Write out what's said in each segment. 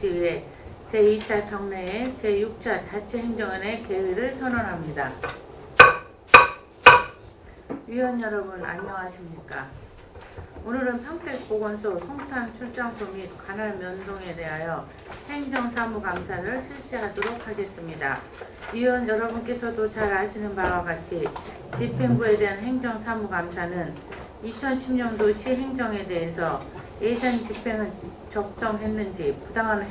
평택시의회 제2차 정례회 제6차 자치행정원의 개회를 선언합니다. 위원 여러분 안녕하십니까? 오늘은 평택보건소 송탄 출장소 및 관할 면동에 대하여 행정사무감사를 실시하도록 하겠습니다. 위원 여러분께서도 잘 아시는 바와 같이 집행부에 대한 행정사무감사는 2010년도 시행정에 대해서 예산 집행은 적정했는지, 부당한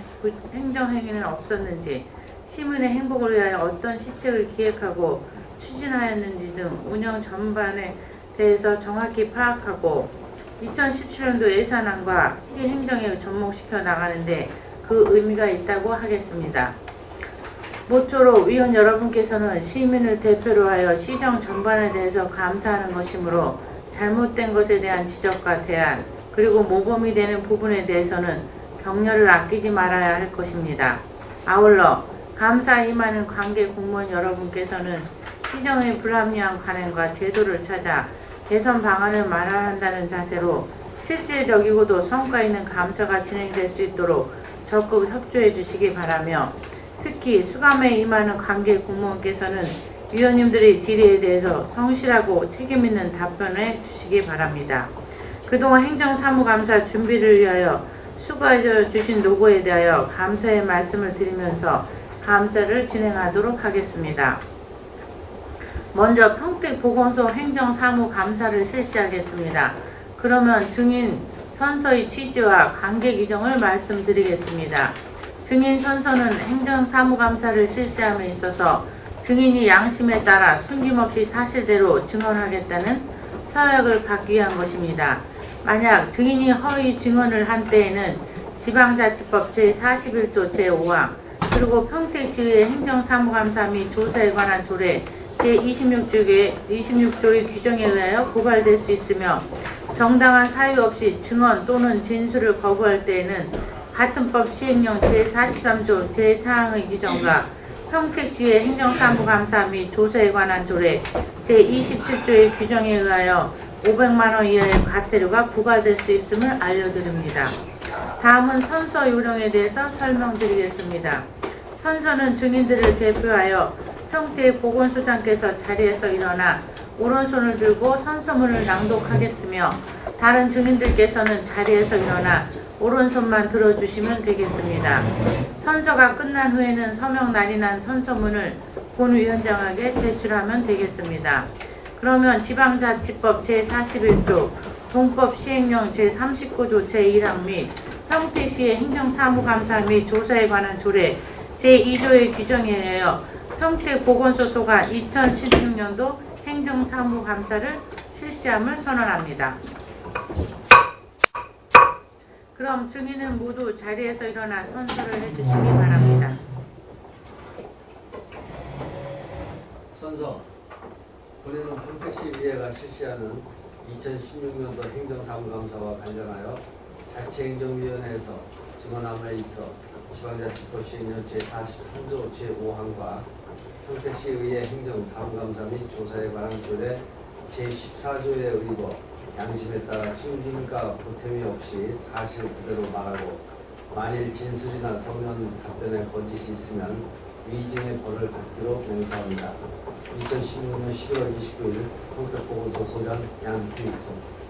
행정행위는 없었는지, 시민의 행복을 위하여 어떤 시책을 기획하고 추진하였는지 등 운영 전반에 대해서 정확히 파악하고 2017년도 예산안과 시행정에 접목시켜 나가는데 그 의미가 있다고 하겠습니다. 모쪼로 위원 여러분께서는 시민을 대표로 하여 시정 전반에 대해서 감사하는 것이므로 잘못된 것에 대한 지적과 대안, 그리고 모범이 되는 부분에 대해서는 격려를 아끼지 말아야 할 것입니다. 아울러 감사에 임하는 관계 공무원 여러분께서는 시정의 불합리한 관행과 제도를 찾아 개선 방안을 마련한다는 자세로 실질적이고도 성과 있는 감사가 진행될 수 있도록 적극 협조해 주시기 바라며, 특히 수감에 임하는 관계 공무원께서는 위원님들의 질의에 대해서 성실하고 책임있는 답변해 주시기 바랍니다. 그동안 행정사무감사 준비를 위하여 수고해 주신 노고에 대하여 감사의 말씀을 드리면서 감사를 진행하도록 하겠습니다. 먼저 평택보건소 행정사무감사를 실시하겠습니다. 그러면 증인 선서의 취지와 관계 규정을 말씀드리겠습니다. 증인 선서는 행정사무감사를 실시함에 있어서 증인이 양심에 따라 숨김없이 사실대로 증언하겠다는 서약을 받기 위한 것입니다. 만약 증인이 허위 증언을 한 때에는 지방자치법 제41조 제5항 그리고 평택시의 행정사무감사 및 조사에 관한 조례 제26조의 규정에 의하여 고발될 수 있으며, 정당한 사유 없이 증언 또는 진술을 거부할 때에는 같은 법 시행령 제43조 제4항의 규정과 평택시의 행정사무감사 및 조사에 관한 조례 제27조의 규정에 의하여 500만원 이하의 과태료가 부과될 수 있음을 알려드립니다. 다음은 선서 요령에 대해서 설명드리겠습니다. 선서는 증인들을 대표하여 평택보건소장께서 자리에서 일어나 오른손을 들고 선서문을 낭독하겠으며, 다른 증인들께서는 자리에서 일어나 오른손만 들어주시면 되겠습니다. 선서가 끝난 후에는 서명날이 난 선서문을 본위원장에게 제출하면 되겠습니다. 그러면 지방자치법 제41조, 동법 시행령 제39조 제1항 및 평택시의 행정사무감사 및 조사에 관한 조례 제2조의 규정에 의하여 평택보건소소가 2016년도 행정사무감사를 실시함을 선언합니다. 그럼 증인은 모두 자리에서 일어나 선서를 해주시기 바랍니다. 선서. 본인은 평택시의회가 실시하는 2016년도 행정사무감사와 관련하여 자치행정위원회에서 증언함에 있어 지방자치법 시행령 제43조 제5항과 평택시의회 행정사무감사 및 조사에 관한 조례 제14조에 의거 양심에 따라 숨김과 보탬이 없이 사실 그대로 말하고, 만일 진술이나 서면 답변에 거짓이 있으면 위증의 벌을 받기로 맹세합니다. 2016년 11월 29일 평택보건소 소장 양필종.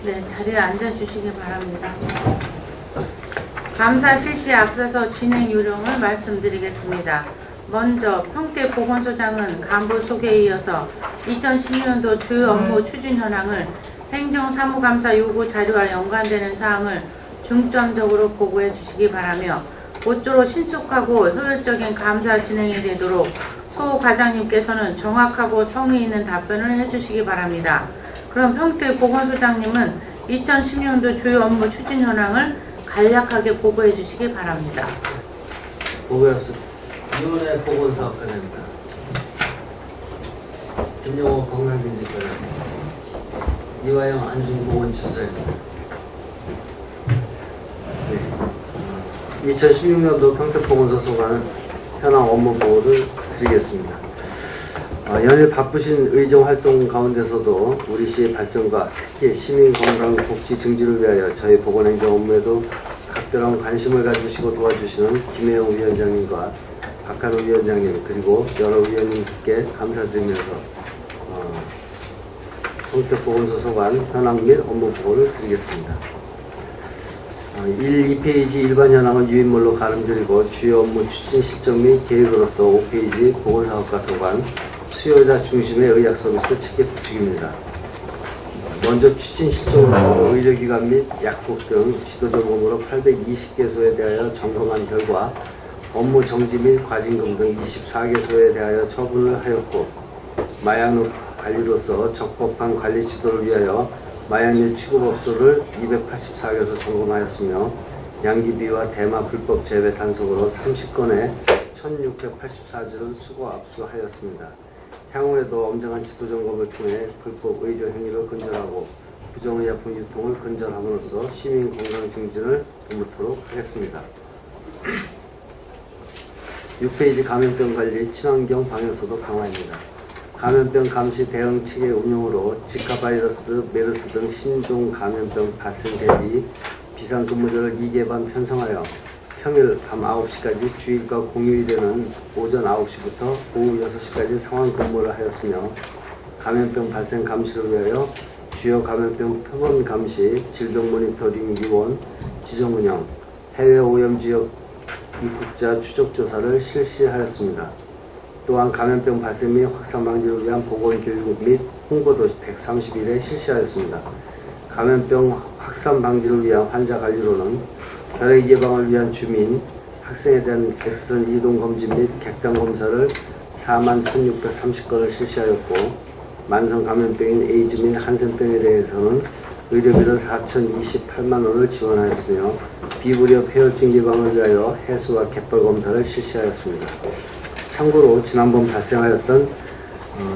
네, 자리에 앉아주시기 바랍니다. 감사 실시 앞서서 진행 요령을 말씀드리겠습니다. 먼저 평택보건소장은 간부 소개에 이어서 2016년도 주요 업무 추진 현황을 행정사무감사 요구 자료와 연관되는 사항을 중점적으로 보고해 주시기 바라며, 모쪼록 신속하고 효율적인 감사 진행이 되도록 소 과장님께서는 정확하고 성의 있는 답변을 해주시기 바랍니다. 그럼 평택보건소장님은 2016년도 주요 업무 추진 현황을 간략하게 보고해 주시기 바랍니다. 보고합시다. 이번에 보건사업과장입니다. 김영호 건강경제과장. 이화영 안중보건시설입니다. 네. 2016년도 평택보건소 소관 현황 업무 보고를 드리겠습니다. 연일 바쁘신 의정 활동 가운데서도 우리 시의 발전과 특히 시민 건강 복지 증진을 위하여 저희 보건행정 업무에도 각별한 관심을 가지시고 도와주시는 김혜영 위원장님과 박한우 위원장님 그리고 여러 위원님께 감사드리면서 평택보건소 소관 현황 및 업무 보고를 드리겠습니다. 2페이지 일반 현황은 유인물로 가름드리고 주요 업무 추진 실정 및 계획으로서 5페이지 보건사업과 소관 수요자 중심의 의학 서비스 체계 구축입니다. 먼저 추진 실정으로 의료기관 및 약국 등 지도점검으로 820개소에 대하여 점검한 결과 업무 정지 및 과징금 등 24개소에 대하여 처분을 하였고 마약류 관리로서 적법한 관리 지도를 위하여 마약류 취급업소를 284개소 점검하였으며 양기비와 대마 불법 재배 단속으로 30건에 1684주를 수거 압수하였습니다. 향후에도 엄정한 지도 점검을 통해 불법 의료 행위를 근절하고 부정의약품 유통을 근절함으로써 시민 건강 증진을 도모토록 하겠습니다. 6페이지 감염병 관리 친환경 방역소도 강화입니다. 감염병 감시 대응 체계 운용으로 지카 바이러스, 메르스 등 신종 감염병 발생 대비 비상근무제를 2개 반 편성하여 평일 밤 9시까지 주일과 공휴일에는 오전 9시부터 오후 6시까지 상황 근무를 하였으며 감염병 발생 감시를 위하여 주요 감염병 표본 감시, 질병 모니터링 위원, 지정운영, 해외 오염 지역 입국자 추적 조사를 실시하였습니다. 또한 감염병 발생 및 확산 방지를 위한 보건교육 및 홍보도 131회 실시하였습니다. 감염병 확산 방지를 위한 환자 관리로는 혈액 예방을 위한 주민, 학생에 대한 엑스선 이동 검진 및 객단 검사를 41,630건을 실시하였고 만성 감염병인 에이즈 및 한센병에 대해서는 의료비를 4,028만 원을 지원하였으며 비불협 폐혈증 예방을 위하여 해수와 갯벌 검사를 실시하였습니다. 참고로 지난번 발생하였던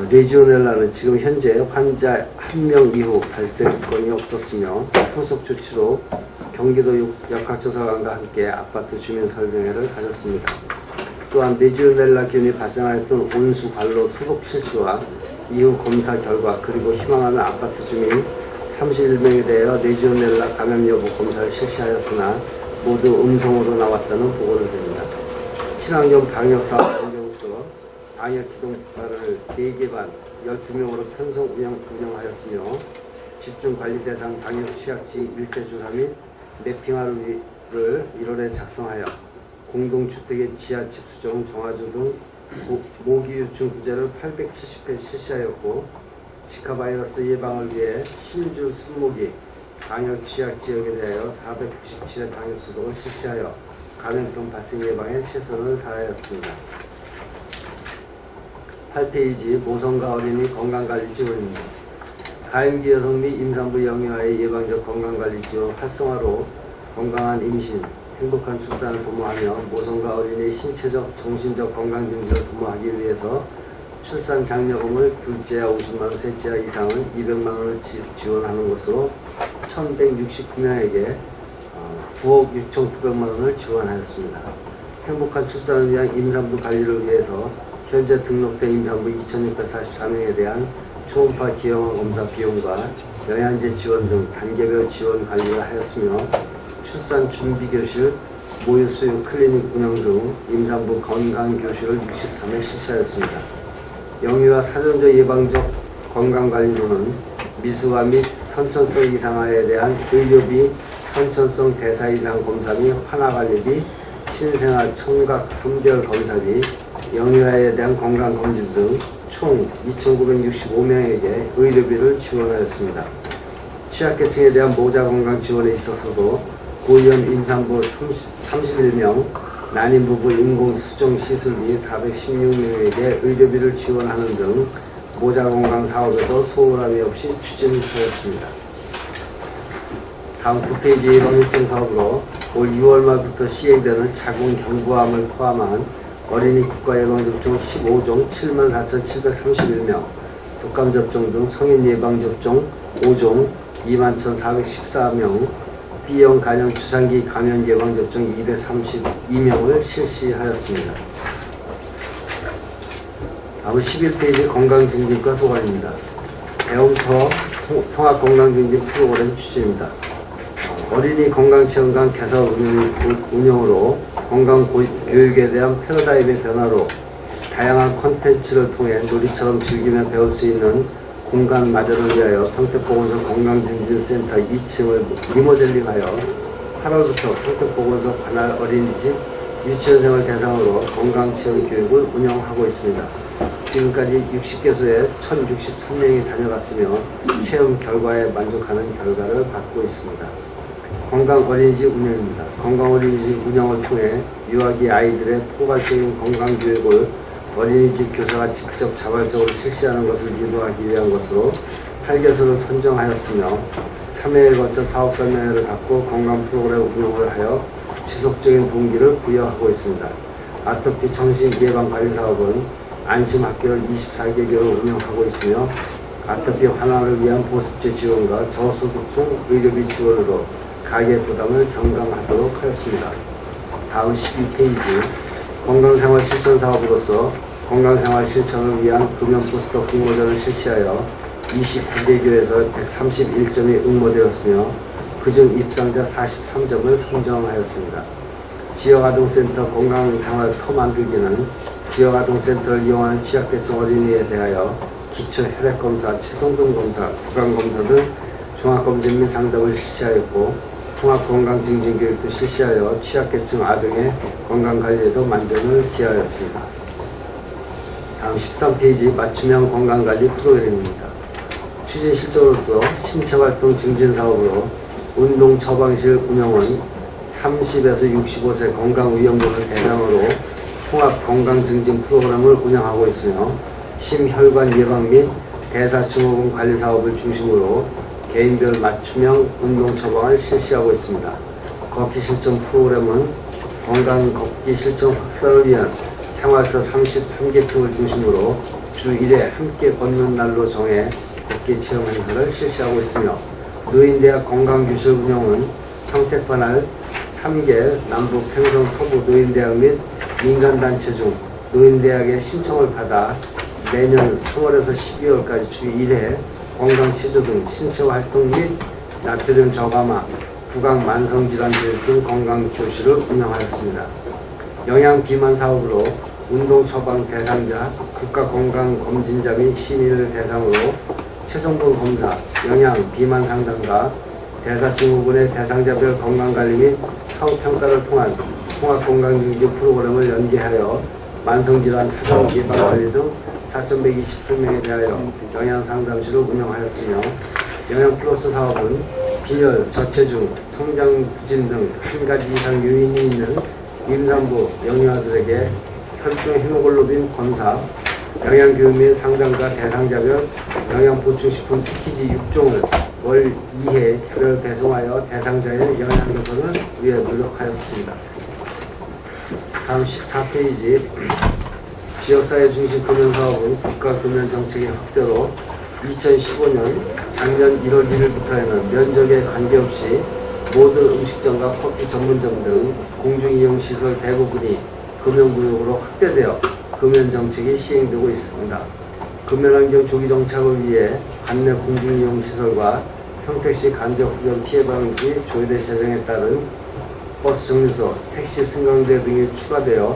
레지오넬라는 지금 현재 환자 1명 이후 발생건이 없었으며 후속 조치로 경기도 역학조사관과 함께 아파트 주민 설명회를 가졌습니다. 또한 레지오넬라균이 발생하였던 온수 관로 소독 실시와 이후 검사 결과 그리고 희망하는 아파트 주민 31명에 대하여 레지오넬라 감염 여부 검사를 실시하였으나 모두 음성으로 나왔다는 보고를 드립니다. 친환경 방역사업 운영소 방역기동반을 4개 반 12명으로 편성 운영하였으며 집중관리 대상 방역 취약지 일제조사 및 매핑화를 1월에 작성하여 공동주택의 지하집 수정, 정화조 등 모기유충 구제를 870회 실시하였고 지카 바이러스 예방을 위해 신주 순모기 방역 취약 지역에 대하여 497회 방역 소독을 실시하여 감염병 발생 예방에 최선을 다하였습니다. 8페이지 모성과 어린이 건강관리 지원입니다. 가임기 여성 및 임산부 영유아의 예방적 건강관리 지원 활성화로 건강한 임신, 행복한 출산을 도모하며 모성과 어린이의 신체적, 정신적 건강 증진을 도모하기 위해서 출산 장려금을 둘째야 50만원, 셋째야 이상은 200만원을 지원하는 것으로 1169명에게 9억 6,900만원을 지원하였습니다. 행복한 출산을 위한 임산부 관리를 위해서 현재 등록된 임산부 2,644명에 대한 초음파 기형 검사 비용과 영양제 지원 등 단계별 지원 관리를 하였으며 출산 준비교실, 모유수유 클리닉 운영 등 임산부 건강교실을 63회 실시하였습니다. 영유아 사전적 예방적 건강관리로는 미수화 및 선천성 이상화에 대한 의료비, 선천성 대사 이상 검사 및 환아관리비, 신생아 청각 선별 검사비, 영유아에 대한 건강검진 등 총 2,965명에게 의료비를 지원하였습니다. 취약계층에 대한 모자건강 지원에 있어서도 고위험 임산부 31명, 난임부부 인공수정시술비 416명에게 의료비를 지원하는 등 모자건강 사업에도 소홀함이 없이 추진하였습니다. 다음 9페이지 예방활동 사업으로 올 6월 말부터 시행되는 자궁 경부암을 포함한 어린이 국가예방접종 15종 74,731명, 독감접종 등 성인 예방접종 5종 21,414명, B형 간염 주상기 감염 예방접종 232명을 실시하였습니다. 다음 11페이지 건강증진과 소관입니다. 대형터 통합건강증진 프로그램 추진입니다. 어린이 건강체험관 개설 운영으로 건강교육에 대한 패러다임의 변화로 다양한 콘텐츠를 통해 놀이처럼 즐기며 배울 수 있는 공간 마련을 위하여 평택보건소 건강증진센터 2층을 리모델링하여 8월부터 평택보건소 관할 어린이집 유치원생을 대상으로 건강체험 교육을 운영하고 있습니다. 지금까지 60개소에 1,063명이 다녀갔으며 체험 결과에 만족하는 결과를 받고 있습니다. 건강어린이집 운영입니다. 건강어린이집 운영을 통해 유아기 아이들의 포괄적인 건강교육을 어린이집 교사가 직접 자발적으로 실시하는 것을 유도하기 위한 것으로 8개소를 선정하였으며 3회에 걸쳐 사업 설명회를 갖고 건강 프로그램 운영을 하여 지속적인 동기를 부여하고 있습니다. 아토피 정신 예방 관리 사업은 안심학교를 24개교를 운영하고 있으며 아토피 환원을 위한 보습제 지원과 저소득층 의료비 지원으로 가계 부담을 경감하도록 하였습니다. 다음 12페이지 건강생활 실천 사업으로서 건강생활 실천을 위한 금연 포스터 공모전을 실시하여 29개교에서 131점이 응모되었으며 그중 입상자 43점을 선정하였습니다. 지역아동센터 건강생활 터 만들기는 지역아동센터를 이용하는 취약계층 어린이에 대하여 기초 혈액검사, 체성분검사, 구강검사 등 종합검진 및 상담을 실시하였고 통합건강증진교육도 실시하여 취약계층 아동의 건강관리에도 만전을 기하였습니다. 다음 13페이지 맞춤형 건강관리 프로그램입니다. 추진 실적으로서 신체활동 증진사업으로 운동 처방실 운영은 30에서 65세 건강위험군을 대상으로 통합건강증진 프로그램을 운영하고 있으며 심혈관 예방 및 대사증후군 관리 사업을 중심으로 개인별 맞춤형 운동 처방을 실시하고 있습니다. 걷기 실천 프로그램은 건강 걷기 실천 확산을 위한 생활터 33개층을 중심으로 주 1회 함께 걷는 날로 정해 걷기 체험 행사를 실시하고 있으며 노인대학 건강교실 운영은 평택 관할 3개 남부 평성 서부 노인대학 및 민간단체 중 노인대학의 신청을 받아 내년 3월에서 12월까지 주 1회 건강체조 등 신체활동 및 나트륨 저감화, 구강 만성질환 등 건강교실을 운영하였습니다. 영양비만 사업으로 운동 처방 대상자, 국가건강검진자 및 시민을 대상으로 체성분 검사, 영양, 비만 상담과 대사증후군의 대상자별 건강관리 및 사후평가를 통한 통합건강증진 프로그램을 연계하여 만성질환 사전 예방관리 등 4,128명에 대하여 영양상담실을 운영하였으며 영양플러스 사업은 빈혈, 저체중, 성장부진 등 한 가지 이상 요인이 있는 임산부, 영유아들에게 혈중 헤모글로빈 검사, 영양교육 및 상담과 대상자별 영양보충식품 패키지 6종을 월 2회 혈을 배송하여 대상자의 영양개선을 위해 노력하였습니다. 다음 14페이지 지역사회 중심 금연사업은 국가금연정책의 확대로 2015년 작년 1월 1일부터에는 면적에 관계없이 모든 음식점과 커피 전문점 등 공중이용시설 대부분이 금연구역으로 확대되어 금연정책이 시행되고 있습니다. 금연환경 조기 정착을 위해 관내 공중이용시설과 평택시 간접흡연 피해 방지 조례 제정에 따른 버스 정류소, 택시 승강대 등이 추가되어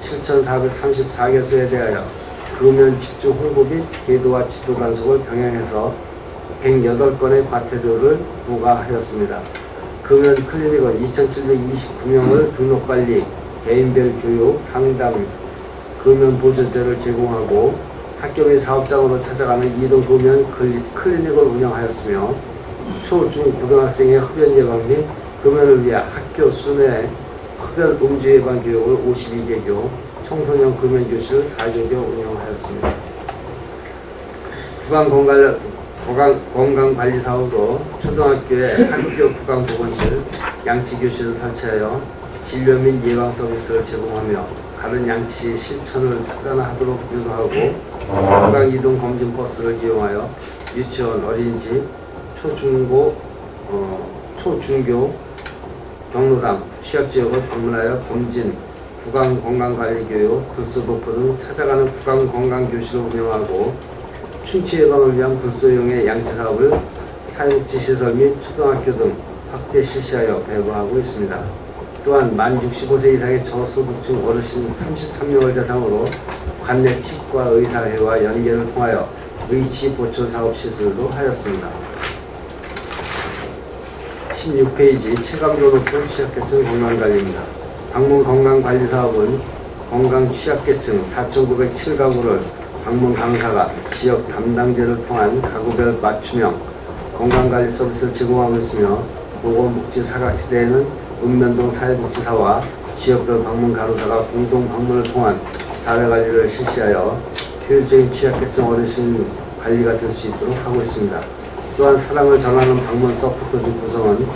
7,434개소에 대하여 금연 집중 홍보 및 계도와 지도 단속을 병행해서 108건의 과태료를 부과하였습니다. 금연 클리닉은 2,729명을 등록관리, 개인별 교육, 상담, 금연 보조제를 제공하고 학교 및 사업장으로 찾아가는 이동 금연 클리닉을 운영하였으며 초, 중, 고등학생의 흡연 예방 및 금연을 위한 학교 순회 흡연 음주 예방 교육을 52개교, 청소년 금연 교실 4개교 운영하였습니다. 건강관리 사업으로 초등학교에 학교 구강보건실, 양치교실을 설치하여 진료 및 예방 서비스를 제공하며 다른 양치 실천을 습관화하도록 유도하고 건강이동 검진 버스를 이용하여 유치원, 어린이집, 초중교 경로당, 취약지역을 방문하여 검진, 구강건강관리교육, 불소도포 등 찾아가는 구강건강교실을 운영하고 충치 예방을 위한 불소용의 양치사업을 사회복지시설 및 초등학교 등 확대 실시하여 배부하고 있습니다. 또한 만 65세 이상의 저소득층 어르신 33명을 대상으로 관내 치과 의사회와 연계를 통하여 의치 보초 사업 시술도 하였습니다. 16페이지 체감도 높은 취약계층 건강관리입니다. 방문 건강관리 사업은 건강 취약계층 4,907가구를 방문 강사가 지역 담당자를 통한 가구별 맞춤형 건강관리 서비스를 제공하고 있으며 보건복지 사각지대에는 읍면동 사회복지사와 지역별 방문 간호사가 공동 방문을 통한 사회관리를 실시하여 효율적인 취약계층 어르신 관리가 될 수 있도록 하고 있습니다. 또한 사랑을 전하는 방문 서포터즈 구성은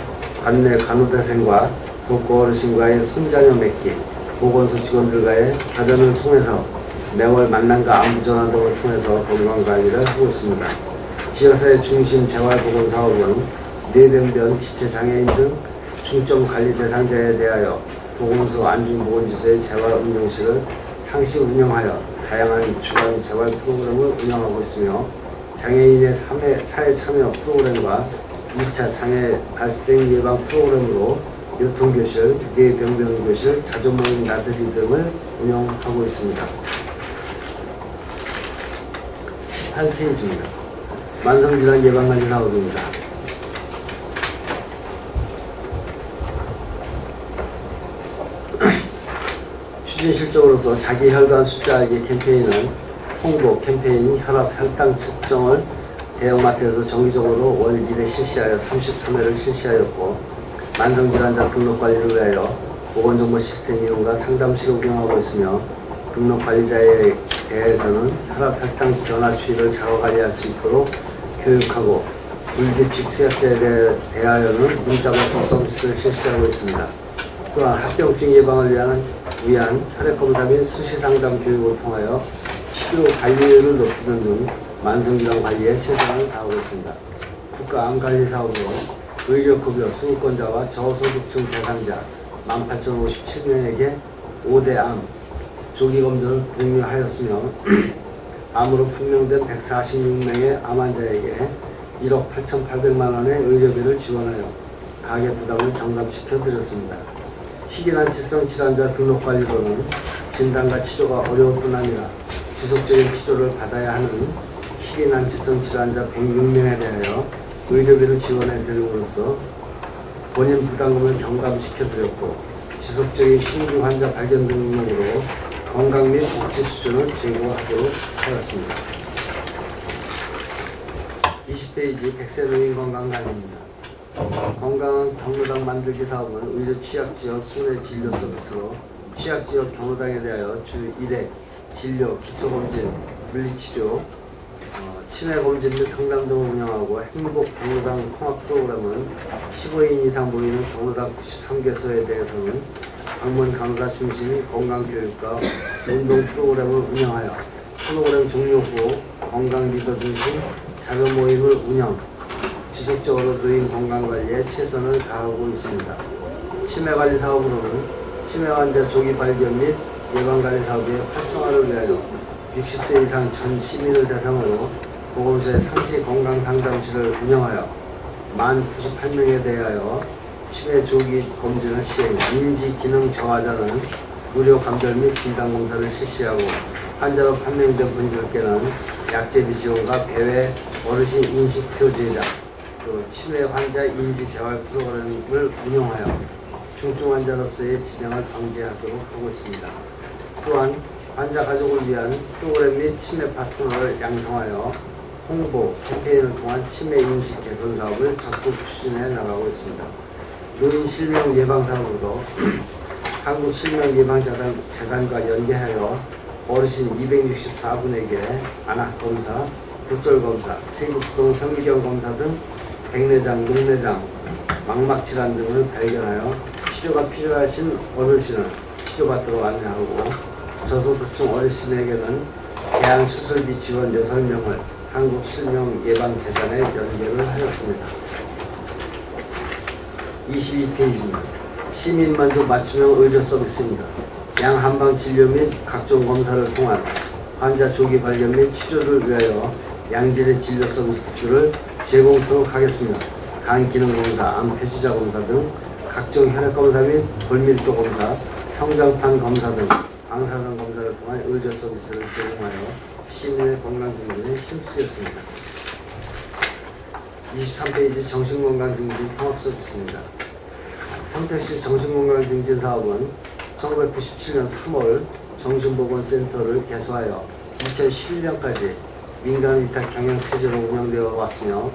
관내 간호대생과 독거 어르신과의 손자녀 맺기, 보건소 직원들과의 가전을 통해서 매월 만남과 안부전화 등을 통해서 건강관리를 하고 있습니다. 지역사회 중심 재활보건사업은 뇌병변, 지체장애인 등 중점관리 대상자에 대하여 보건소 안중보건지소의 재활운영실을 상시 운영하여 다양한 주간 재활 프로그램을 운영하고 있으며 장애인의 사회참여 프로그램과 2차 장애 발생 예방 프로그램으로 교통교실, 뇌병변교실, 자조모임 나들이 등을 운영하고 있습니다. 18페이지입니다. 만성질환 예방관리 사업입니다. 추진 실적으로서 자기 혈관 숫자 알기 캠페인은 홍보 캠페인 혈압 혈당 측정을 대형마트에서 정기적으로 월 1회 실시하여 33회를 실시하였고 만성질환자 등록관리를 위하여 보건정보 시스템 이용과 상담실을 운영하고 있으며 등록관리자에 대해서는 혈압 혈당 변화 추이를 자가관리할 수 있도록 교육하고 불규칙 투약자에 대하여는 문자발송 서비스를 실시하고 있습니다. 또한 합병증 예방을 위한 혈액검사 및 수시상담 교육을 통하여 치료 관리율을 높이는 등 만성질환 관리에 최선을 다하고 있습니다. 국가암관리사업으로 의료급여 수급권자와 저소득층 대상자 18,057명에게 5대 암 조기검진을 독려하였으며 암으로 판명된 146명의 암 환자에게 1억 8,800만 원의 의료비를 지원하여 가계부담을 경감시켜 드렸습니다. 희귀난치성 질환자 등록관리로는 진단과 치료가 어려울 뿐 아니라 지속적인 치료를 받아야 하는 희귀난치성 질환자 106명에 대하여 의료비를 지원해 드림으로써 본인 부담금을 경감시켜드렸고 지속적인 신규 환자 발견 등으로 건강 및 복지 수준을 제고하도록 하였습니다. 20페이지 백세노인 건강관리입니다. 건강한 경로당 만들기 사업은 의료 취약지역 순회 진료 서비스로 취약지역 경로당에 대하여 주 1회 진료, 기초검진, 물리치료, 치매검진 및 상담 등을 운영하고 행복 경로당 통합 프로그램은 15인 이상 모이는 경로당 93개소에 대해서는 방문 강사 중심 건강교육과 운동 프로그램을 운영하여 프로그램 종료 후 건강 리더 중심 작은 모임을 운영, 지속적으로 노인 건강관리에 최선을 다하고 있습니다. 치매관리 사업으로는 치매 환자 조기 발견 및 예방관리 사업의 활성화를 위하여 60세 이상 전 시민을 대상으로 보건소의 상시 건강상담실을 운영하여 만 98명에 대하여 치매 조기 검진을 시행, 인지 기능 저하자는 무료 감별 및 진단검사를 실시하고 환자로 판명된 분들께는 약제비 지원과 배회 어르신 인식표 제작, 또 치매 환자 인지 재활 프로그램을 운영하여 중증 환자로서의 진행을 방지하도록 하고 있습니다. 또한 환자 가족을 위한 프로그램 및 치매 파트너를 양성하여 홍보 캠페인을 통한 치매 인식 개선 사업을 적극 추진해 나가고 있습니다. 노인 실명 예방 사업으로 한국 실명 예방재단과 연계하여 어르신 264분에게 안악검사, 굴절검사, 세균성 현미경 검사 등 백내장, 녹내장, 망막질환 등을 발견하여 치료가 필요하신 어르신을 치료받도록 안내하고 저소득층 어르신에게는 대한 수술비 지원 6명을 한국실명예방재단에 연계를 하였습니다. 22페이지입니다. 시민만족 맞춤형 의료 서비스입니다. 양한방 진료 및 각종 검사를 통한 환자 조기 발견 및 치료를 위하여 양질의 진료 서비스를 제공토록 하겠습니다. 간 기능 검사, 암 폐주자 검사 등 각종 혈액 검사 및 골밀도 검사, 성장판 검사 등 방사선 검사를 통한 의료 서비스를 제공하여 시민의 건강 증진에 힘쓰였습니다. 23페이지 정신건강 증진 통합 서비스입니다. 평택시 정신건강증진 사업은 1997년 3월 정신보건센터를 개소하여 2011년까지 민간 위탁 경영체제로 운영되어 왔으며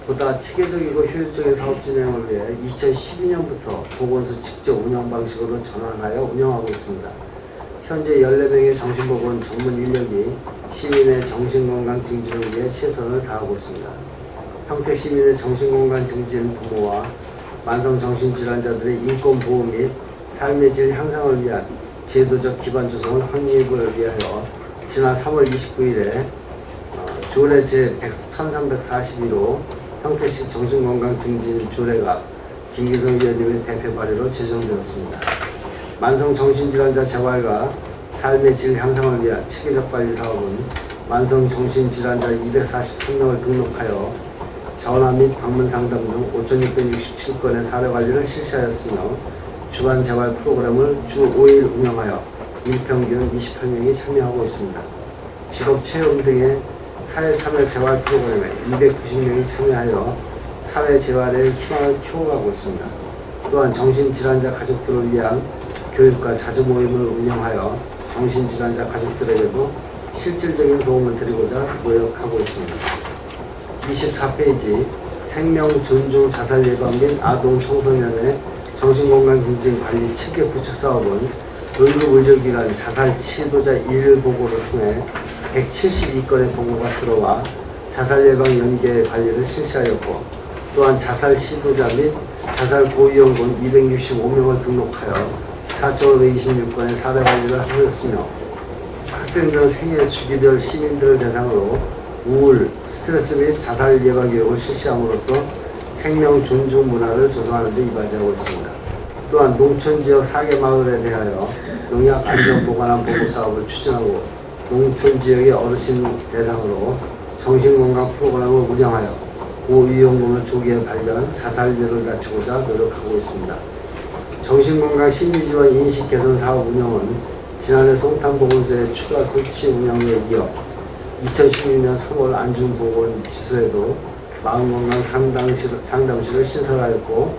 보다 체계적이고 효율적인 사업 진행을 위해 2012년부터 보건소 직접 운영 방식으로 전환하여 운영하고 있습니다. 현재 14명의 정신보건 전문 인력이 시민의 정신건강 증진을 위해 최선을 다하고 있습니다. 평택 시민의 정신건강 증진 부모와 만성정신질환자들의 인권보호 및 삶의 질 향상을 위한 제도적 기반 조성을 확립을 위하여 지난 3월 29일에 조례 제1342호 평택시 정신건강증진 조례가 김기성 위원님의 대표 발의로 제정되었습니다. 만성정신질환자 재활과 삶의 질 향상을 위한 체계적 관리 사업은 만성정신질환자 243명을 등록하여 전화 및 방문 상담 등 5,667건의 사례 관리를 실시하였으며 주간 재활 프로그램을 주 5일 운영하여 일평균 28명이 참여하고 있습니다. 직업 체험 등의 사회참여 재활 프로그램에 290명이 참여하여 사회재활의 희망을 키워가고 있습니다. 또한 정신질환자 가족들을 위한 교육과 자주 모임을 운영하여 정신질환자 가족들에게도 실질적인 도움을 드리고자 노력하고 있습니다. 24페이지 생명 존중 자살 예방 및 아동 청소년의 정신건강증진 관리 체계 구축 사업은 응급의료기관 자살 시도자 일일 보고를 통해 172건의 보고가 들어와 자살 예방 연계 관리를 실시하였고 또한 자살 시도자 및 자살 고위험군 265명을 등록하여 4,526건의 사례 관리를 하였으며 학생들 생애 주기별 시민들을 대상으로 우울, 스트레스 및 자살 예방 교육을 실시함으로써 생명 존중 문화를 조성하는 데 이바지하고 있습니다. 또한 농촌지역 4개 마을에 대하여 농약 안전 보관함 보고 사업을 추진하고 농촌지역의 어르신 대상으로 정신건강 프로그램을 운영하여 고위험군을 조기에 발견, 자살률을 낮추고자 노력하고 있습니다. 정신건강 심리지원 인식 개선 사업 운영은 지난해 송탄보건소의 추가 설치 운영에 이어 2016년 3월 안중보건지소에도 마음건강 상담실을 신설하였고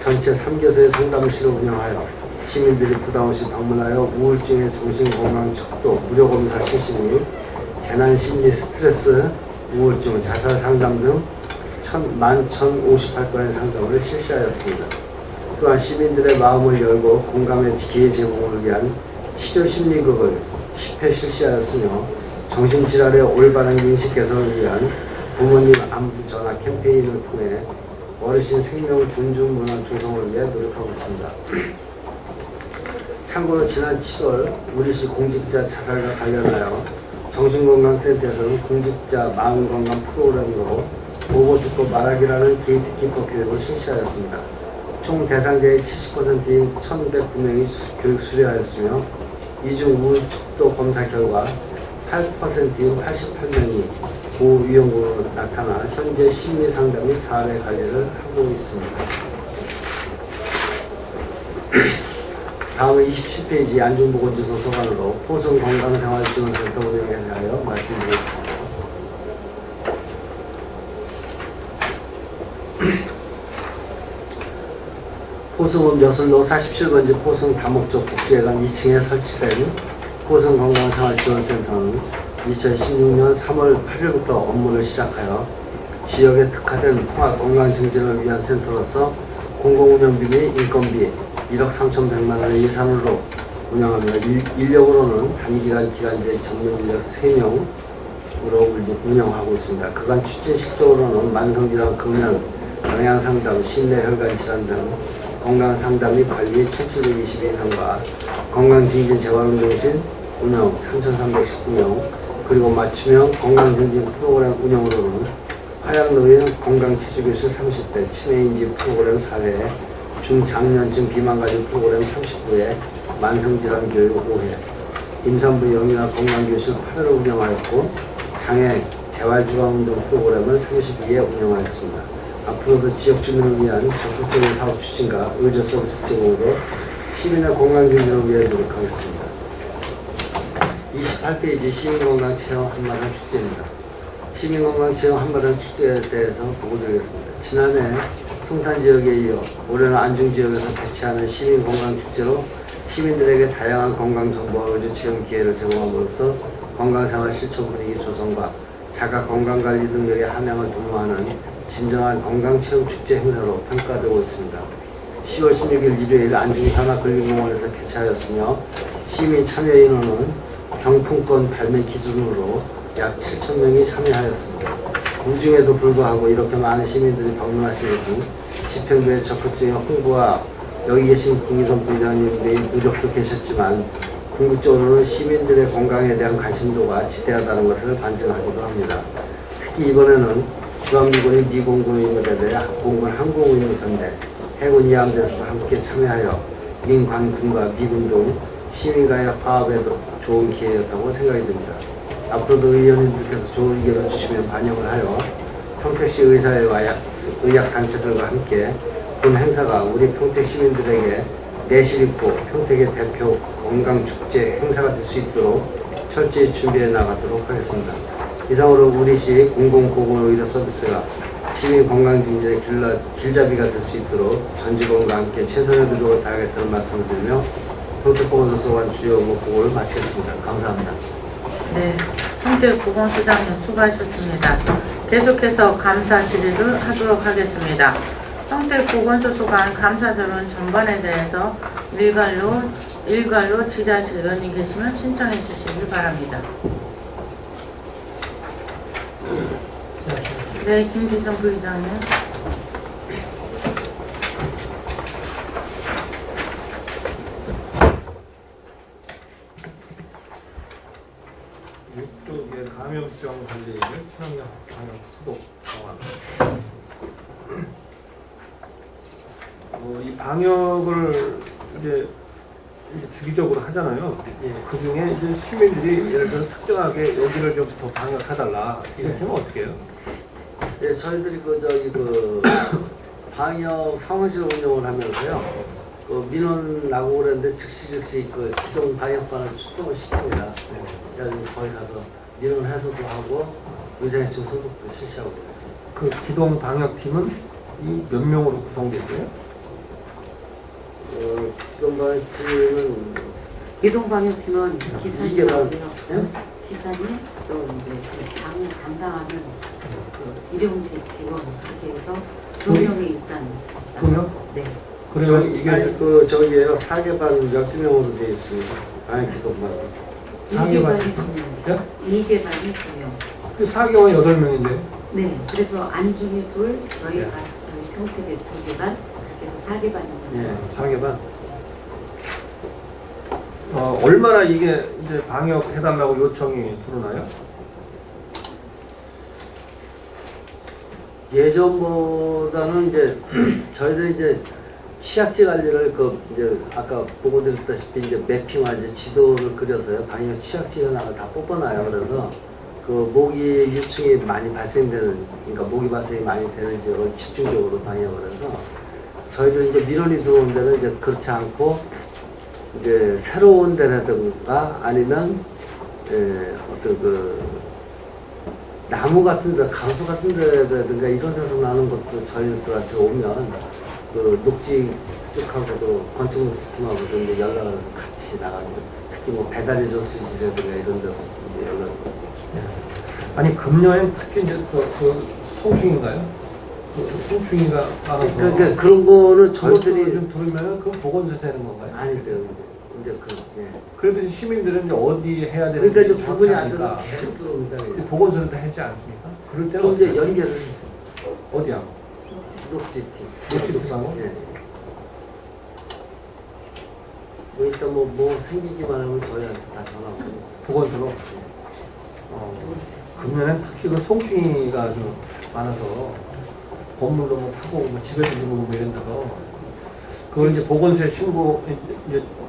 전체 3교소의 상담실을 운영하여 시민들이 부담없이 방문하여 우울증의 정신건강 척도 무료검사 실시 및 재난심리 스트레스, 우울증, 자살 상담 등 11,058건의 상담을 실시하였습니다. 또한 시민들의 마음을 열고 공감의 기회 제공을 위한 치료심리극을 10회 실시하였으며 정신질환의 올바른 인식 개선을 위한 부모님 안부 전화 캠페인을 통해 어르신 생명 존중 문화 조성을 위해 노력하고 있습니다. 참고로 지난 7월 우리시 공직자 자살과 관련하여 정신건강센터에서는 공직자 마음건강 프로그램으로 보고 듣고 말하기라는 게이트키퍼 교육을 실시하였습니다. 총 대상자의 70%인 1,109명이 교육 수료하였으며 이중 우울 척도 검사 결과 8%인 88명이 고위험군으로 나타나 현재 심리 상담 및 사례 관리를 하고 있습니다. 다음은 27페이지 안중보건지소 소관으로 포승건강생활지원센터 운영에 대하여 말씀드리겠습니다. 포승은 묘순로 47번지 포승 다목적 복지회관 2층에 설치된 포승건강생활지원센터는 2016년 3월 8일부터 업무를 시작하여 지역에 특화된 통합 건강 증진을 위한 센터로서 공공운영비 및 인건비 1억 3,100만 원의 예산으로 운영하며 인력으로는 단기간 기간제 전문 인력 3명으로 운영하고 있습니다. 그간 추진 실적으로는 만성질환, 금연, 영양상담, 심내혈관질환 등 건강상담 및 관리 1,722명과 건강증진 재활운동실 운영 3,319명, 그리고 맞춤형 건강증진 프로그램 운영으로는 화양노인 건강지주교실 30회, 치매인지 프로그램 4회, 중장년층 비만가족 프로그램 39회, 만성질환 교육 5회, 임산부 영유아 건강교실 8회를 운영하였고 장애 재활주간운동 프로그램을 32회 운영하였습니다. 앞으로도 지역 주민을 위한 적극적인 사업 추진과 의료 서비스 제공으로 시민의 건강증진을 위해 노력하겠습니다. 28페이지 시민건강체험 한마당 축제입니다. 시민건강체험 한마당 축제에 대해서 보고드리겠습니다. 지난해 송탄지역에 이어 올해는 안중지역에서 개최하는 시민건강축제로 시민들에게 다양한 건강정보와 의료체험 기회를 제공함으로써 건강생활 실천 분위기 조성과 자가 건강관리 능력의 함양을 도모하는 진정한 건강체험축제 행사로 평가되고 있습니다. 10월 16일 일요일 안중산하근린공원에서 개최하였으며 시민 참여 인원은 경품권 발매 기준으로 약 7,000명이 참여하였습니다. 공중에도 불구하고 이렇게 많은 시민들이 방문하시는 등 집행부의 적극적인 홍보와 여기 계신 김기선 부회장님의 노력도 계셨지만 궁극적으로는 시민들의 건강에 대한 관심도가 지대하다는 것을 반증하기도 합니다. 특히 이번에는 주한미군의 미공군의무대 대 합공군 항공의무전대, 해군 이함대에서도 함께 참여하여 민관군과 미군 등 시민과의 화합에도 좋은 기회였다고 생각이 듭니다. 앞으로도 의원님들께서 좋은 의견을 주시면 반영을 하여 평택시 의사회와 의학단체들과 함께 본 행사가 우리 평택 시민들에게 내실 있고 평택의 대표 건강축제 행사가 될 수 있도록 철저히 준비해 나가도록 하겠습니다. 이상으로 우리시 공공보건의료 서비스가 시민 건강증진의 길잡이가 될 수 있도록 전 직원과 함께 최선의 노력을 다하겠다는 말씀을 드리며 평택보건소관 주요 업무 보고를 마치겠습니다. 감사합니다. 네, 평택보건소장님 수고하셨습니다. 계속해서 감사 질의를 하도록 하겠습니다. 평택보건소 소관 감사자료는 전반에 대해서 일괄로 질의하실 의원이 계시면 신청해 주시길 바랍니다. 네, 김기성 부의장님. 이쪽에 감염병 관리의 친환경 방역 수도 방안. 이 방역을 이제 주기적으로 하잖아요. 그 중에 이제 시민들이 예를 들어 특정하게 여기를 좀 더 방역해달라 이렇게 하면 어떻게 해요? 네, 저희들이 방역 사무실 운영을 하면서요. 민원 나고 그랬는데 즉시 기동 방역반을 출동을 시킵니다. 그래서 거기 가서 민원 해소도 하고 의사회증 소독도 실시하고 있습니다. 그 기동 방역팀은 이 몇 명으로 구성되어 있어요? 기동 방역팀은 기동방역팀은 기사님하고요. 네? 기사님 또 이제 그 방역 담당하는 그 일용직 직원 그렇게 해서 2명이 일단 2명? 네. 그러면 이게 저기에요. 4개반 12명으로 되어 있습니다. 방역 기동 방역. 2개반이 2명. 2개반이 2명. 4개월 8명인데. 네. 그래서 안중에 둘, 저희 평택에 2개반, 그래서 4개반입니다. 네. 4개반. 얼마나 이게 이제 방역해달라고 요청이 들어오나요? 예전보다는 이제 저희들이 이제 취약지 관리를 이제 아까 보고드렸다시피 이제 매핑화 이제 지도를 그려서요. 방역 취약지 하나가 다 뽑아놔요. 그래서 모기 유충이 많이 발생되는, 그러니까 모기 발생이 많이 되는 지역을 집중적으로 방역을 해서 저희들 이제 민원이 들어온 데는 이제 그렇지 않고 이제 새로운 데라든가 아니면 나무 같은 데, 가수 같은 데라든가 이런 데서 나는 것도 저희들한테 오면 녹지 쪽하고도 건축물팀하고도 이제 연락을 해서 같이 나가고 특히 배달의 저수지라든가 이런 데서 이제 연락을. 아니 금년엔 특히 이제 송충인가요? 송충이가 많아서 그러니까 그런 거는 저희들이 저희들이 좀 들으면 그 보건소 되는 건가요? 아니죠. 이제 그래도 이제 시민들은 이제 어디 해야 되는지 그러니까 이제 부분이 안 정확하니까 돼서 계속 들어옵니다. 그냥. 보건소를 다 하지 않습니까? 그럴 때는 그럼 이제 어떻게 해요? 연결을 했어요. 어디야? 녹지팀. 녹지팀하고? 예. 일단 뭐 생기기만 하면 저희한테 다 전화오고. 보건소로? 금년엔 특히 그 송충이가 아주 많아서 건물도 뭐 타고 뭐 집에도 들어오고 뭐 이런 데서 그걸 이제 보건소에 신고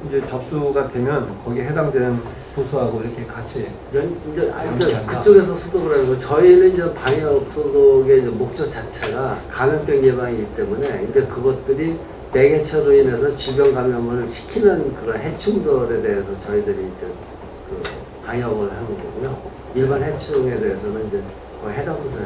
이제 접수가 되면 거기에 해당되는 부서하고 이렇게 같이 이제 그쪽에서 소독을 하는 거. 저희는 이제 방역 소독의 이제 목적 자체가 감염병 예방이기 때문에 이제 그것들이 매개체로 인해서 질병 감염을 시키는 그런 해충들에 대해서 저희들이 이제 그 방역을 하는 거고요. 일반 해충에 대해서는 이제 거의 해당 부서에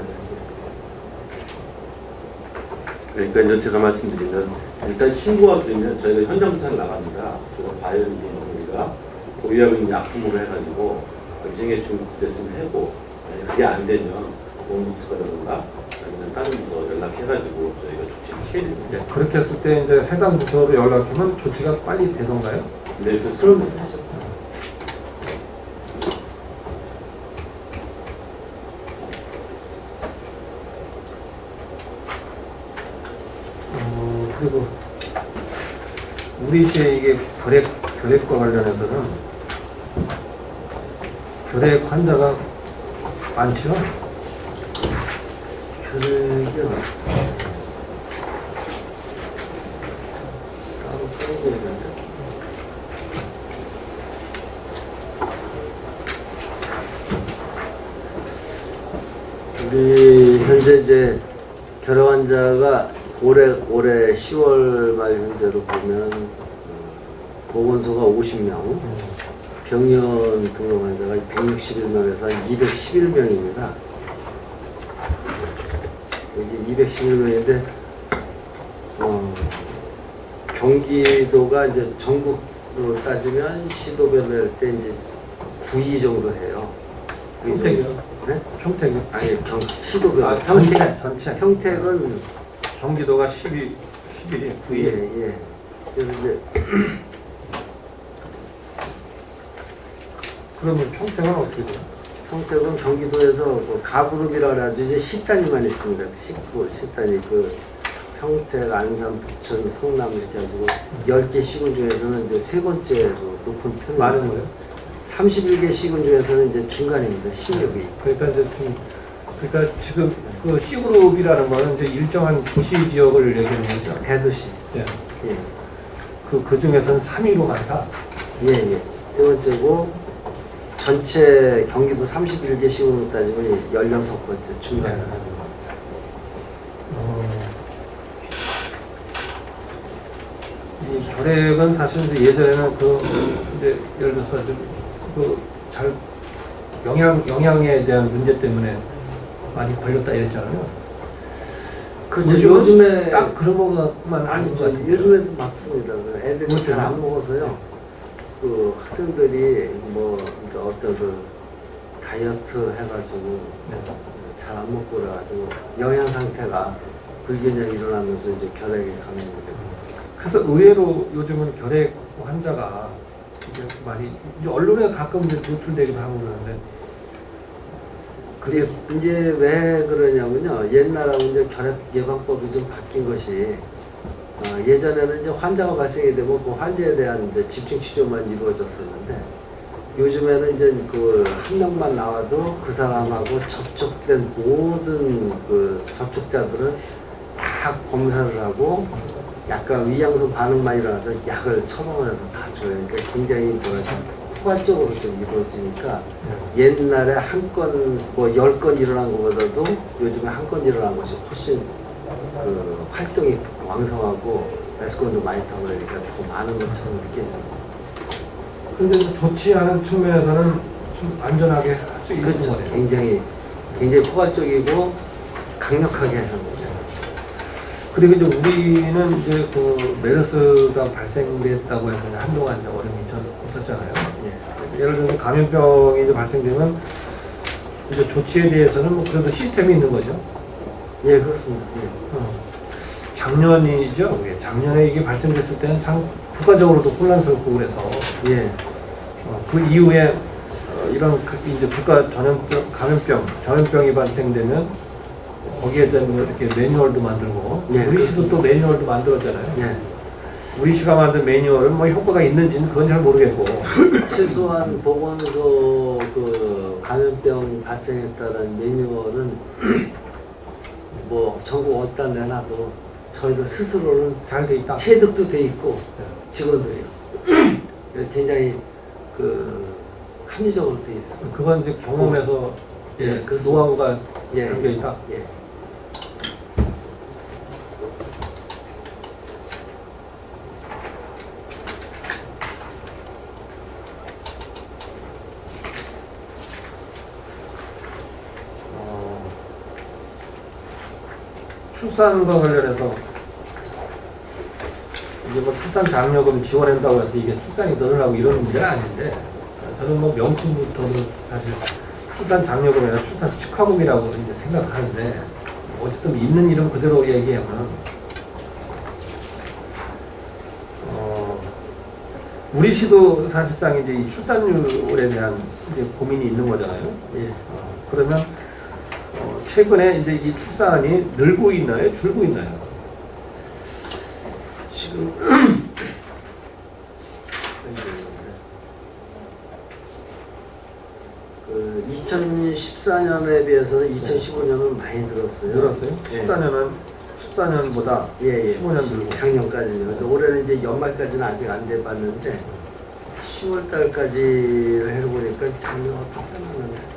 그러니까 이제 제가 말씀드리면 일단 신고가 되면 저희가 현장 조사를 나갑니다. 그래서 과연 이 우리가 보유하고 있는 약품으로 해가지고 검증해충 구됐으면 해고 만약 그게 안 되면 보건복지과라든가 아니면 다른 부서 연락해가지고 저희가 조치를 취해야 됩니다. 그렇게 했을 때 이제 해당 부서로 연락하면 조치가 빨리 되던가요? 네, 그렇습니다. 그리고 우리 시에 이게 결핵과 관련해서는 결핵 환자가 많죠? 결핵이요. 따로 써야 되는데. 우리 현재 이제 결핵 환자가 올해 10월 말 현재로 보면 보건소가 50명, 병원 등록 환자가 161명에서 211명입니다. 이제 211명인데 경기도가 이제 전국으로 따지면 시도별로 할 때 이제 9위 정도 해요. 평택이요? 네? 평택이요? 아니 시도별. 전체. 평택은 경기도가 11위, 9위. 예. 그래서 이제 그러면 평택은 어떻게 돼요? 평택은 경기도에서 그 가그룹이라 그래가지고 이제 10단위만 있습니다. 10단위 그 평택, 안산, 부천, 성남 이렇게 해가지고 10개 시군 중에서는 이제 세 번째로 높은 편입니다. 많은 거예요? 31개 시군 중에서는 이제 중간입니다. 16위. 그러니까 이제 그러니까 지금 그 C그룹이라는 거는 이제 일정한 도시 지역을 얘기하는 거죠. 대도시. 예. 예. 그 중에서는 3위로 간다. 예. 세 번째고 전체 경기도 31개 시군으로 따지면 16번째 중간. 이 결핵은 사실 이제 예전에는 이제 예를 들어서 잘 영양에 대한 문제 때문에 많이 걸렸다 이랬잖아요. 그렇죠. 요즘에 딱 그런 것만 아니죠. 아니죠. 요즘에 맞습니다. 그 애들이 그렇죠. 잘 안 먹어서요. 그 학생들이 뭐 이제 어떤 그 다이어트 해가지고 잘 안 먹고 그래가지고 영양 상태가 불균형이 일어나면서 이제 결핵에 감염이 되고. 그래서 의외로 요즘은 결핵 환자가 이제 많이 이제 언론에 가끔 이제 노출되기도 하고 그러는데 그게 이제 왜 그러냐면요. 옛날하고 이제 결핵 예방법이 좀 바뀐 것이 예전에는 이제 환자가 발생이 되면 그 환자에 대한 이제 집중 치료만 이루어졌었는데 요즘에는 이제 그 한 명만 나와도 그 사람하고 접촉된 모든 그 접촉자들은 다 검사를 하고 약간 위양성 반응만 일어나서 약을 처방해서 다 줘요. 그러니까 굉장히 포괄적으로 좀 이루어지니까 옛날에 한 건, 뭐 10건 일어난 것보다도 요즘에 한 건 일어난 것이 훨씬 그 활동이 왕성하고 레스콘도 많이 타고 그러니까 더 많은 것처럼 느껴져요. 근데 좋지 않은 측면에서는 좀 안전하게 할 수 있는 그렇죠. 거네요. 굉장히 포괄적이고 강력하게 하는 거죠. 그리고 이제 우리는 이제 그 메르스가 발생됐다고 해서 한동안 이제 어려움이 있었잖아요. 예. 예를 들면 감염병이 이제 발생되면 이제 조치에 대해서는 뭐 그래도 시스템이 있는 거죠. 예, 그렇습니다. 예. 작년이죠. 작년에 이게 발생됐을 때는 참 국가적으로도 혼란스럽고 그래서 예. 그 이후에 이런 이제 국가 전염병이 발생되면 거기에 대한 뭐 이렇게 매뉴얼도 만들고 네, 우리 시도 또 매뉴얼도 만들었잖아요. 예. 우리 시가 만든 매뉴얼은 뭐 효과가 있는지는 그건 잘 모르겠고 최소한 보건소 그 감염병 발생했다는 매뉴얼은 뭐 전국 어디다 내놔도 저희들 스스로는 잘 돼 있다. 체득도 돼 있고 직원들이요. 굉장히 그 합리적으로 돼 있습니다. 그건 이제 경험에서 예, 그 노하우가 예, 담겨 있다. 예. 출산과 관련해서 이제 뭐 출산 장려금 지원한다고 해서 이게 출산이 늘어나고 이런 문제는 아닌데 저는 뭐 명칭부터는 사실 출산 장려금이 아니라 출산 축하금이라고 이제 생각하는데 어쨌든 있는 이름 그대로 얘기하면 우리 시도 사실상 이제 이 출산율에 대한 이제 고민이 있는 거잖아요. 예. 그러면 최근에 이제 이 출산이 늘고 있나요? 줄고 있나요? 지금 그 2014년에 비해서는 2015년은 많이 늘었어요. 늘었어요? 예. 14년보다 예, 15년 늘고. 작년까지는. 근데 올해는 이제 연말까지는 아직 안 돼봤는데 10월 달까지를 해보니까 작년과 똑같았는데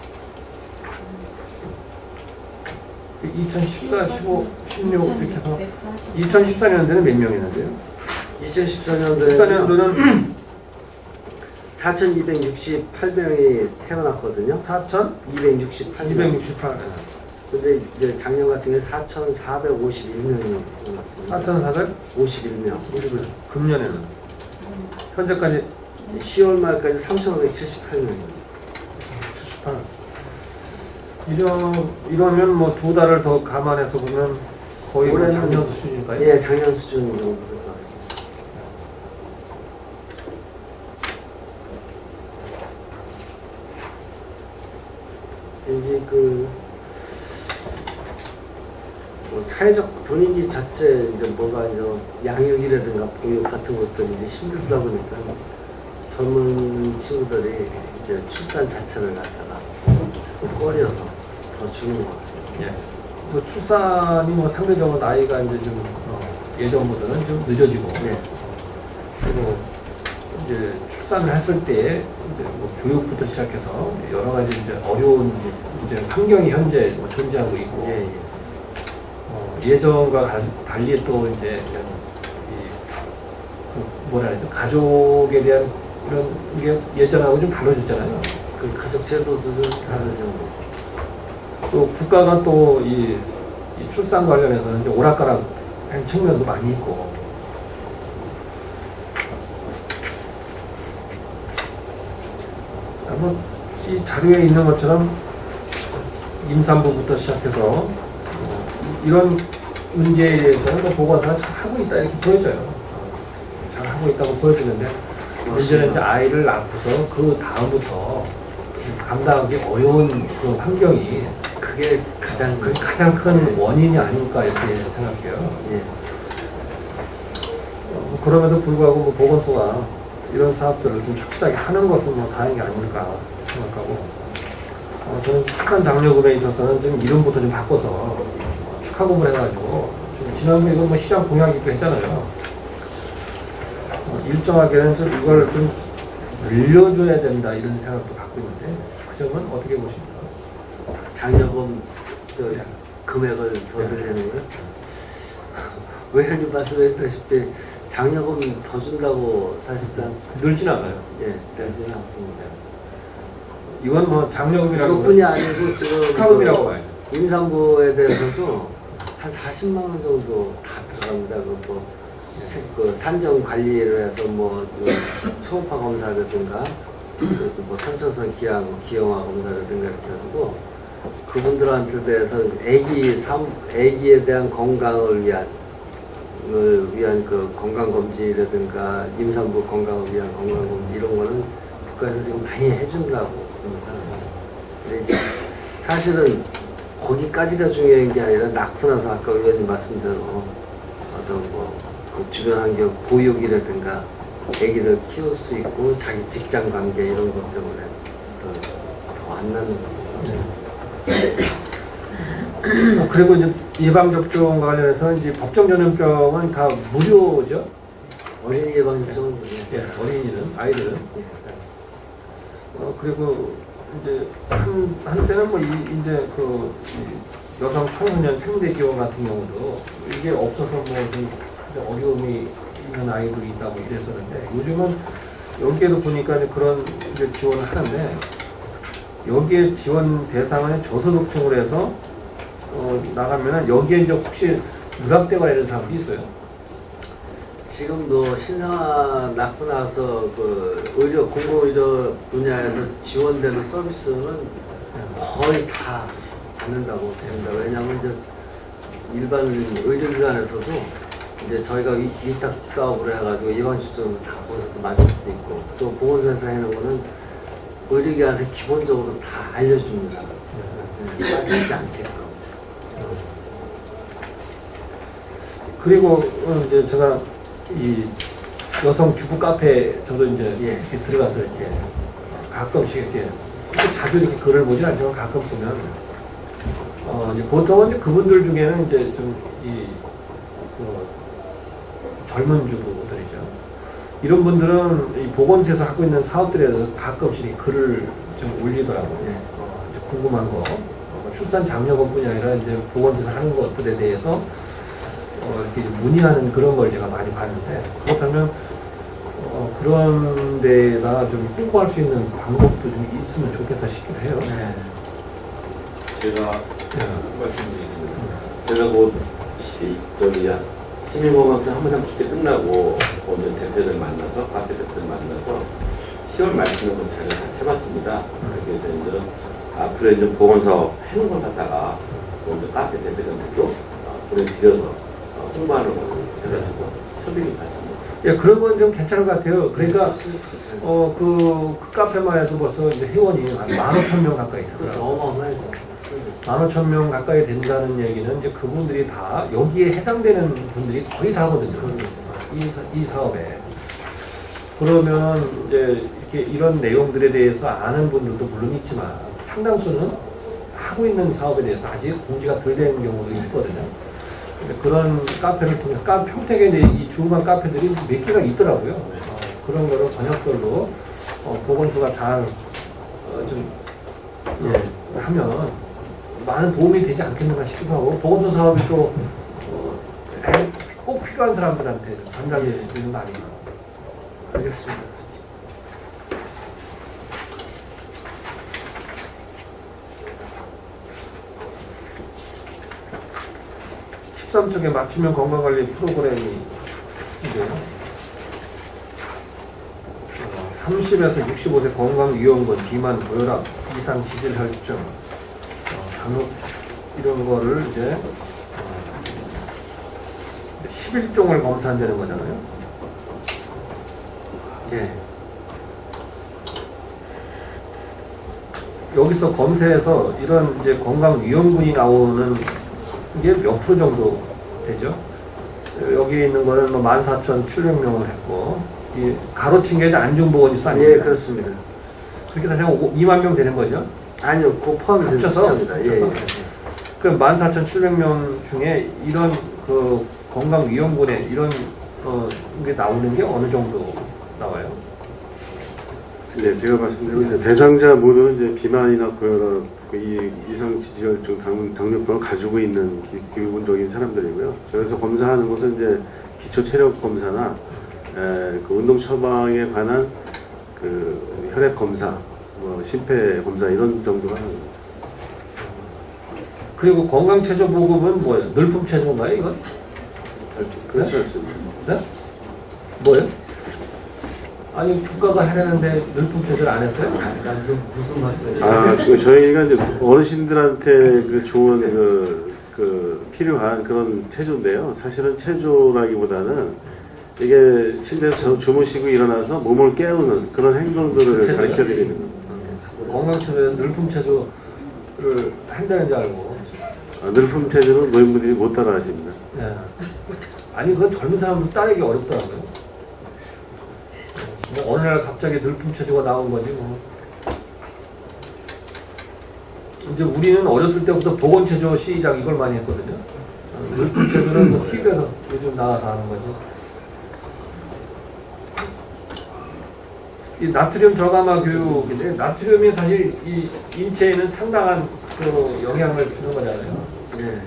2014, 15, 16 이렇게 해서 2014년도에는 몇 명이었는데요? 2014년도에는 4,268명이 태어났거든요. 4,268. 268. 근데 이제 작년 같은 경우에 4,451명이 태어났습니다. 4,451명. 51명. 금년에는 현재까지 10월 말까지 3,578명입니다. 78. 이러면 뭐 두 달을 더 감안해서 보면 거의 뭐 올해는- 작년 수준일까요? 예, 작년 수준 정도 될 것 같습니다. 이제 뭐 사회적 분위기 자체 이제 뭐가 이제 양육이라든가 보육 같은 것들이 이제 힘들다 보니까 젊은 친구들이 이제 출산 자체를 갖다가 꺼려서 더 주는 것 같습니다. 예. 그 출산이 뭐 상대적으로 나이가 이제 좀 예전보다는 좀 늦어지고 예. 그리고 이제 출산을 했을 때 이제 뭐 교육부터 시작해서 여러 가지 이제 어려운 이제 환경이 현재 뭐 존재하고 있고 예, 예. 예전과 달리 또 이제 뭐라 해야 되죠? 가족에 대한 이런 게 예전하고 좀 달라졌잖아요. 그 가족 제도도 좀 다르죠. 또 국가가 또 이 출산 관련해서는 이제 오락가락 한 측면도 많이 있고. 아마 이 자료에 있는 것처럼 임산부부터 시작해서 이런 문제에 대해서는 뭐 보건사가 잘 하고 있다 이렇게 보여져요. 잘 하고 있다고 보여지는데 문제는 이제 아이를 낳고서 그 다음부터 감당하기 어려운 그 환경이 그게 가장 그 가장 큰 원인이 아닐까 이렇게 생각해요. 예. 그럼에도 불구하고 뭐 보건소가 이런 사업들을 좀 확실하게 하는 것은 뭐 다행이 아닐까 생각하고 저는 출산 장려금에 있어서는 좀 이름부터 좀 바꿔서 축하금을 해가지고 좀 지난번에 이거 뭐 시장 공약이기도 했잖아요. 일정하게는 좀 이걸 좀 늘려줘야 된다 이런 생각도 갖고 있는데 그 점은 어떻게 보십니까? 장려금 금액을 더 늘리는 거요? 의원님 말씀하셨다시피 장려금 더 준다고 사실상 늘진 않아요. 예, 되지는 않습니다. 이건 뭐 장려금이라고 그것뿐이 아니고 지금 축하금이라고 봐요. 임산부에 대해서도 한 40만 원 정도 다 들어갑니다. 그 산정 관리를 해서 뭐 초음파 검사라든가 뭐 선천성 기형아 검사라든가 이렇게 해가지고 그분들한테 대해서 아기에 대한 건강을 위한 그 건강검진이라든가 임산부 건강을 위한 건강검진 이런 거는 국가에서 지금 많이 해준다고 봅니다. 근데 이제 사실은 거기까지가 중요한 게 아니라 낳고 나서 아까 의원님 말씀대로 어떤 그 주변 환경 보육이라든가 아기를 키울 수 있고 자기 직장 관계 이런 것 때문에 더 안 낳는 거예요. 그리고 이제 예방접종 관련해서 이제 법정 전염병은 다 무료죠. 어린이 예방접종은 예, 어린이는, 아이들은. 그리고 이제 한때는 뭐 이제 그 여성 청소년 생대 지원 같은 경우도 이게 없어서 뭐 좀 어려움이 있는 아이들이 있다고 이랬었는데 요즘은 여기에도 보니까 이제 그런 이제 지원을 하는데 여기에 지원 대상은 저소득층으로 해서 나가면은 여기에 이제 혹시 누락되거나 이런 사람도 있어요. 지금도 신생아 낳고 나서 그 의료 공공의료 분야에서 지원되는 서비스는 거의 다 받는다고 됩니다. 왜냐하면 이제 일반 의료기관에서도 이제 저희가 위탁 사업으로 해가지고 예방접종을 다 거기서 맞을 수도 있고 또 보건소에서 해놓은 거는 의료기관에서 기본적으로 다 알려줍니다. 빠지지 않게끔. 그리고 이제 제가 이 여성 주부 카페 저도 이제 예. 이렇게 들어가서 이렇게 가끔씩 이렇게 자주 이렇게 글을 보진 않지만 가끔 보면 이제 보통은 이제 그분들 중에는 이제 젊은 주부들이죠. 이런 분들은 이 보건소에서 하고 있는 사업들에 대해서 가끔씩 글을 좀 올리더라고요. 예. 이제 궁금한 거, 출산 장려금뿐이 아니라 이제 보건소에서 하는 것들에 대해서 이렇게 문의하는 그런 걸 제가 많이 봤는데 그렇다면 그런 데다가 좀 홍보할 수 있는 방법도 좀 있으면 좋겠다 싶기도 해요. 네. 제가 말씀드리겠습니다. 제가 곧 시민공학장 한번장 축제 끝나고 오늘 대표들 만나서 카페 대표들 만나서 10월 말씀에 그 자료를 다 쳐봤습니다. 그래서 이제 앞으로 이제 보건사업 해놓은 걸 갖다가 먼저 카페 대표들도 보내드려서 홍보하는 걸로 해가지고 협의를 받습니다. 예, 그런 건 좀 괜찮은 것 같아요. 그러니까 그 카페만 해도 벌써 이제 회원이 한 15,000명 가까이 그렇죠. 되더라고요. 어마어마해서. 15,000명 가까이 된다는 얘기는 이제 그분들이 다 여기에 해당되는 분들이 거의 다거든요. 이 사업에. 그러면 이제 이렇게 이런 내용들에 대해서 아는 분들도 물론 있지만 상당수는 하고 있는 사업에 대해서 아직 공지가 덜 된 경우도 있거든요. 그런 카페를 통해 평택에 이제 이 주간 카페들이 몇 개가 있더라고요. 그런 거를 번역별로 보건소가 잘 하면 많은 도움이 되지 않겠는가 싶기도 하고 보건소 사업이 또 꼭 필요한 사람들한테 전달될 수 있는 거 아닌가. 알겠습니다. 쪽에 맞춤형 건강관리 프로그램이 이제 30에서 65세 건강위험군, 비만, 고혈압, 이상 지질 혈증, 당뇨 이런 거를 이제 11종을 검사한다는 거잖아요. 예. 여기서 검사해서 이런 이제 건강위험군이 나오는 이게 몇 프로 정도 되죠? 여기 있는 거는 뭐 14,700명을 했고, 이 가로친 게 안중보건지수 아닙니까? 예, 그렇습니다. 그렇게 따지면 2만 명 되는 거죠? 아니요, 그 포함이 되는 숫자입니다. 예, 예. 그 14,700명 중에 이런 그 건강위험군에 이런 게 나오는 게 어느 정도 나와요? 네, 제가 말씀드린 이제 대상자 모두 이제 비만이나 고혈압, 이 이상 지질혈증, 당뇨병을 가지고 있는 기본적인 사람들이고요. 저기서 검사하는 것은 이제 기초 체력 검사나 그 운동 처방에 관한 그 혈액 검사, 뭐 심폐 검사 이런 정도가 하는 겁니다. 그리고 건강체조 보급은 뭐예요? 늘품체조인가요, 이건? 그렇지 않습니다. 네? 뭐예요? 아니, 국가가 하려는데 늘품체조를 안 했어요? 무슨 말씀이세요? 저희가 이제 어르신들한테 그 좋은 그 필요한 그런 체조인데요. 사실은 체조라기보다는 이게 침대에서 주무시고 일어나서 몸을 깨우는 그런 행동들을 가르쳐 드리는 겁니다. 건강체조에 늘품체조를 한다는 줄 알고. 늘품 체조는 노인분들이 못 따라 하십니다. 네. 아니, 그건 젊은 사람은 따르기 어렵더라고요. 뭐 어느 날 갑자기 늘품체조가 나온 거지 뭐. 이제 우리는 어렸을 때부터 보건체조 시작 이걸 많이 했거든요. 물품체조는 뭐 TV에서 요즘 나와서 하는 거죠. 이 나트륨 저감화 교육인데 나트륨이 사실 이 인체에는 상당한 그 영향을 주는 거잖아요. 예.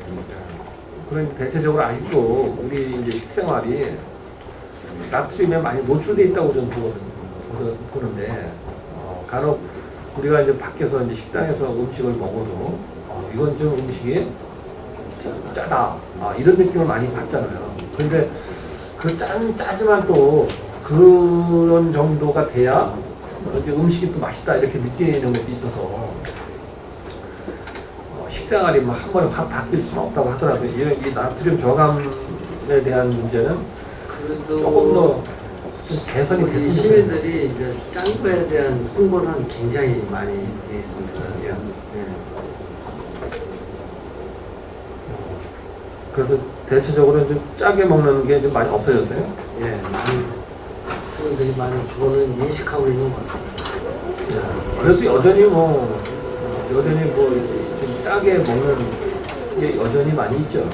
그런 대체적으로 아직도 우리 이제 식생활이 나트륨에 많이 노출돼 있다고 저는 보는데 간혹 우리가 이제 밖에서 이제 식당에서 음식을 먹어도 이건 좀 음식이 짜다 이런 느낌을 많이 받잖아요. 그런데 그 짜지만 또 그런 정도가 돼야 이제 음식이 또 맛있다 이렇게 느끼는 것도 있어서 식생활이 뭐 한 번에 확 바뀔 수는 없다고 하더라고요. 이 나트륨 저감에 대한 문제는 조금 더 좀 개선이 우리 됐으면 시민들이 이제 짠 거에 대한 홍보는 굉장히 많이 돼 있습니다. 예. 그래서 대체적으로 좀 짜게 먹는 게 좀 많이 없어졌어요. 예, 많이 시민들이 많이 그거는 인식하고 있는 것 같습니다. 그래서 여전히 좀 짜게 먹는 게 여전히 많이 있죠.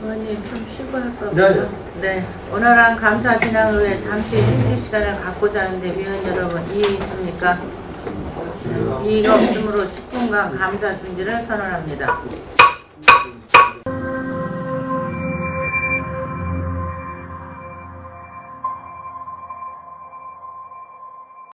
의원님 좀 쉬고 할까요? 네. 네. 오늘은 감사 진행을 위해 잠시 휴식 시간을 갖고자 하는데 위원 여러분 이해 있습니까? 이의가 없으므로 10분간 감사 중지를 선언합니다.